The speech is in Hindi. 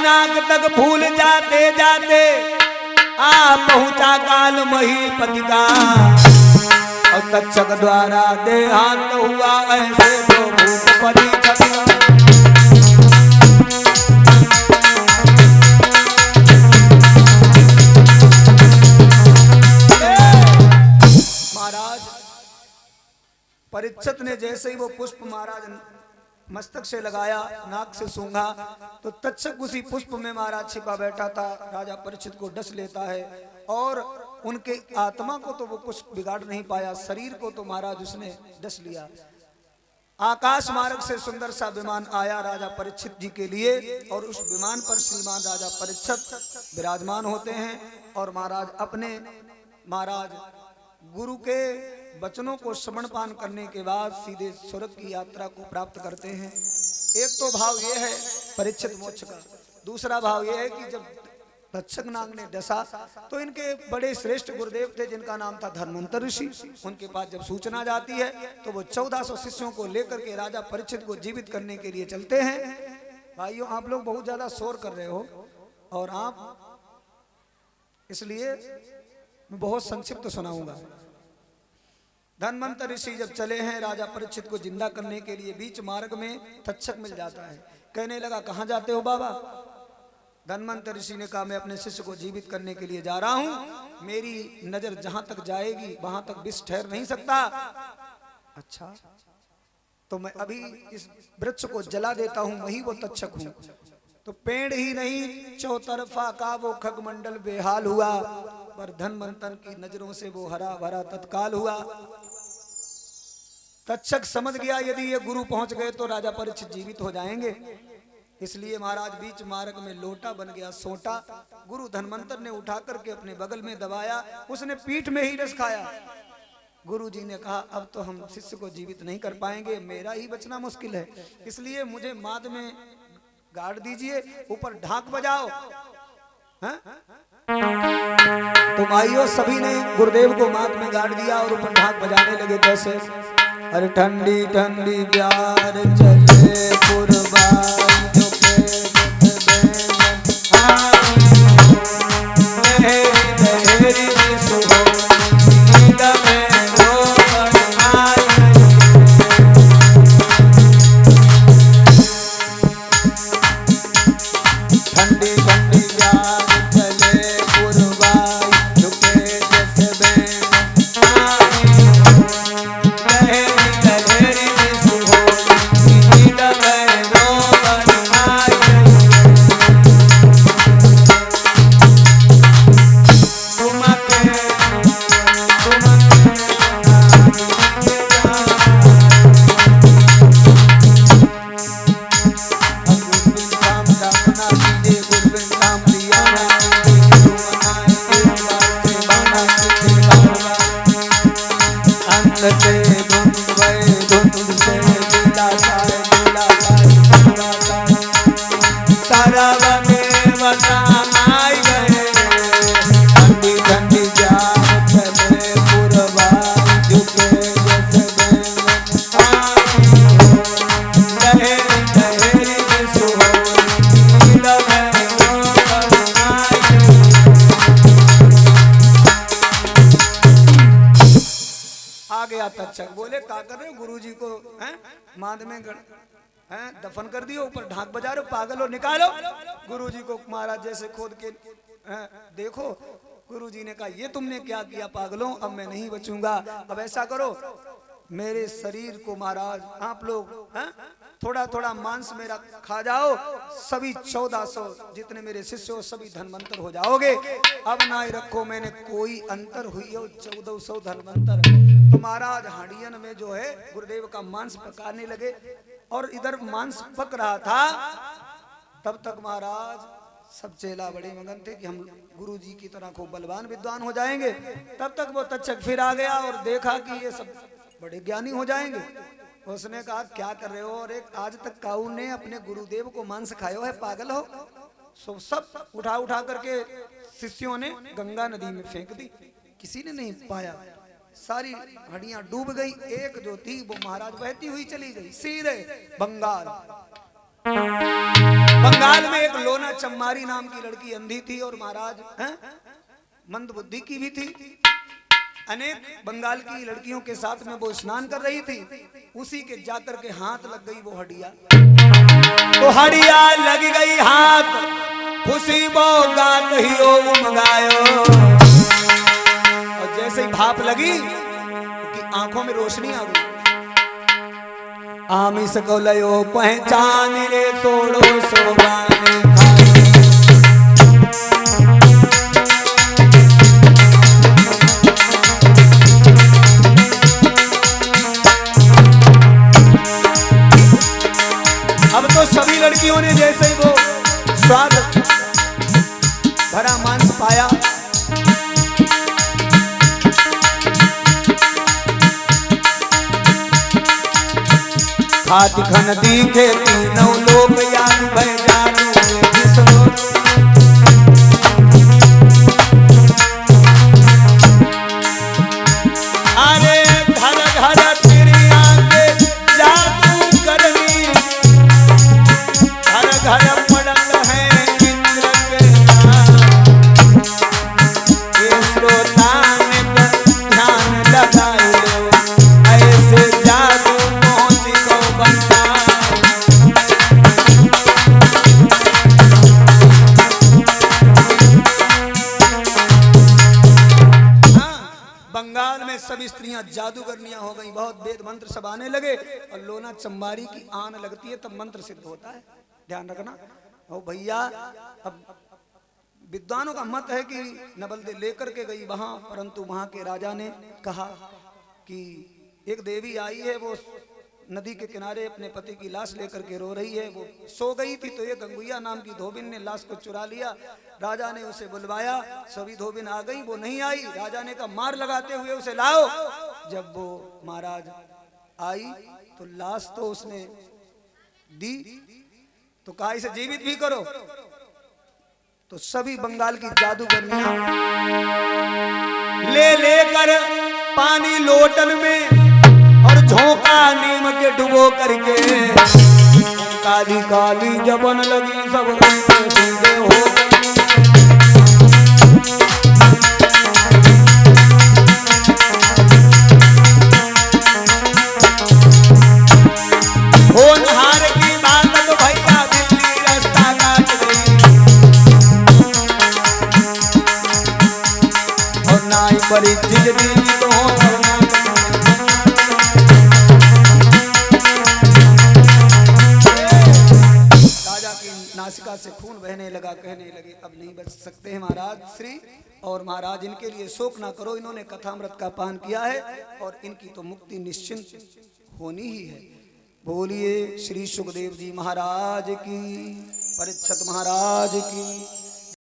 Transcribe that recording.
नाक तक फूल जाते जाते आ पहुंचा काल महीपति का। और तक्षक द्वारा देहांत हुआ ऐसे तो भूप परीक्षक। महाराज परीक्षित ने जैसे ही वो पुष्प महाराज मस्तक से लगाया, नाक से सूंघा, तो तक्षक उसी पुष्प में महाराज छिपा बैठा था। राजा परीक्षित को डस लेता है और उनके आत्मा को तो वो कुछ बिगाड़ नहीं पाया, शरीर को तो महाराज उसने डस लिया। आकाश मार्ग से सुंदर सा विमान आया राजा परीक्षित जी के लिए और उस विमान पर श्रीमान राजा परीक्षित विराजमान होते हैं और महाराज अपने गुरु के वचनों को श्रवण पान करने के बाद सीधे स्वर्ग की यात्रा को प्राप्त करते हैं। एक तो भाव ये है परीक्षित मोक्ष का, दूसरा भाव ये है कि जब तक्षक नाग ने डसा तो इनके बड़े श्रेष्ठ गुरुदेव थे जिनका नाम था धन्वंतर ऋषि। उनके पास जब सूचना जाती है तो वो 1400 शिष्यों को लेकर के राजा परीक्षित को जीवित करने के लिए चलते हैं। भाइयों आप लोग बहुत ज्यादा शोर कर रहे हो और आप, इसलिए मैं बहुत संक्षिप्त सुनाऊंगा। धन्वंतर ऋषि जब चले हैं राजा परीक्षित को जिंदा करने के लिए, बीच मार्ग में तक्षक मिल जाता है। कहने लगा कहाँ जाते हो बाबा? धन्वंतर ऋषि ने कहा मैं अपने शिष्य को जीवित करने के लिए जा रहा हूं, मेरी नजर जहां तक जाएगी वहां तक विष ठहर नहीं सकता। अच्छा तो मैं अभी इस वृक्ष को जला देता हूं, वही वो तक्षक हूं। तो पेड़ ही नहीं चौतरफा का वो खगमंडल बेहाल हुआ, पर धन्वंतर की नजरों से वो हरा भरा तत्काल हुआ। तक्षक समझ गया यदि ये गुरु पहुंच गए तो राजा परीक्षित जीवित हो जाएंगे, इसलिए महाराज बीच मार्ग में लोटा बन गया सोटा। गुरु धन्वंतर ने उठा करके अपने बगल में दबाया, उसने पीठ में ही रस खाया। गुरु जी ने कहा अब तो हम शिष्य को जीवित नहीं कर पाएंगे, मेरा ही बचना मुश्किल है, इसलिए मुझे माद में गाड़ दीजिए, ऊपर ढाक बजाओ। तो भाइयों सभी ने गुरुदेव को माद में गाड़ दिया और ऊपर ढाक बजाने लगे। कैसे? अरे ठंडी ठंडी प्यार चले पुरबाई तक्षक बोले क्या कर रहे हो? गुरुजी को माद में दफन कर दियो, ऊपर ढाक बजा रहे हो, पागल हो, निकालो। गुरुजी को महाराज जैसे खोद के देखो। गुरुजी ने कहा ये तुमने क्या किया पागलों, अब मैं नहीं बचूंगा। अब ऐसा करो मेरे शरीर को महाराज आप लोग थोड़ा थोड़ा मांस मेरा खा जाओ, सभी 1400 जितने मेरे शिष्य हो सभी धन्वंतर हो जाओगे। अब ना ही रखो मैंने कोई अंतर हुई हो 1400 धन्वंतर। तो महाराज हांडियन में जो है गुरुदेव का मांस पकाने लगे और इधर मांस पक रहा था, तब तक महाराज सब चेला बड़े मगन थे कि हम गुरु जी की तरह खूब बलवान विद्वान हो जाएंगे। तब तक वो तक्षक फिर आ गया और देखा कि ये सब बड़े ज्ञानी हो जाएंगे। उसने कहा क्या कर रहे हो? और एक आज तक काऊ ने अपने गुरुदेव को मांस खायो है, पागल हो? सब उठा उठा करके शिष्यों ने गंगा नदी में फेंक दी, किसी ने नहीं पाया। सारी हड्डियां डूब गई, एक जो थी वो महाराज बहती हुई चली गई सीधे बंगाल। बंगाल में एक लोना चम्मारी नाम की लड़की अंधी थी और महाराज मंद बुद्धि की भी थी। अनेक बंगाल की लड़कियों के साथ में वो स्नान कर रही थी, उसी के जाकर के हाथ लग गई वो हड्डिया, तो हड्डिया लग गई हाथ, खुशी वो गात ही ओ मंगायो। और जैसे ही भाप लगी कि आंखों में रोशनी आ गई। आमिष को लयो पहचान रे तोड़ो सोबाने सभी लड़कियों ने जैसे ही वो स्वाद भरा मांस पाया, हाथ खन दिखे तीनों लोग याद भय जानू सभी स्त्रियां जादूगरनियां हो गई, बहुत वेद मंत्र सब आने लगे और लोना चम्बारी की आन लगती है तब मंत्र सिद्ध होता है, ध्यान रखना। ओ भैया, अब विद्वानों का मत है कि नवलदे लेकर के गई वहां, परंतु वहां के राजा ने कहा कि एक देवी आई है, वो नदी के किनारे अपने पति की लाश लेकर के रो रही है। वो सो गई थी तो ये गंगुइया नाम की धोबिन ने लाश को चुरा लिया। राजा ने उसे बुलवाया, सभी धोबिन आ गई, वो नहीं आई। राजा ने कहा मार लगाते हुए उसे लाओ। जब वो महाराज आई तो लाश तो उसने दी, तो कहा इसे जीवित भी करो। तो सभी बंगाल की जादूगरनियां ले लेकर पानी लोटन में और झोंका नीम के डुबो करके, काली काली जबन लगी सब सीधे हो होनहार की बात तो भैया दिल्ली रास्ता काट गई और नाई बड़ी चीज दी तो नासिका से खून बहने लगा, कहने लगे अब नहीं बच सकते हैं महाराज श्री, और महाराज इनके लिए शोक ना करो, इन्होंने कथामृत का पान किया है और इनकी तो मुक्ति निश्चिंत होनी ही है। बोलिए श्री सुखदेव जी महाराज की, परीक्षित महाराज की।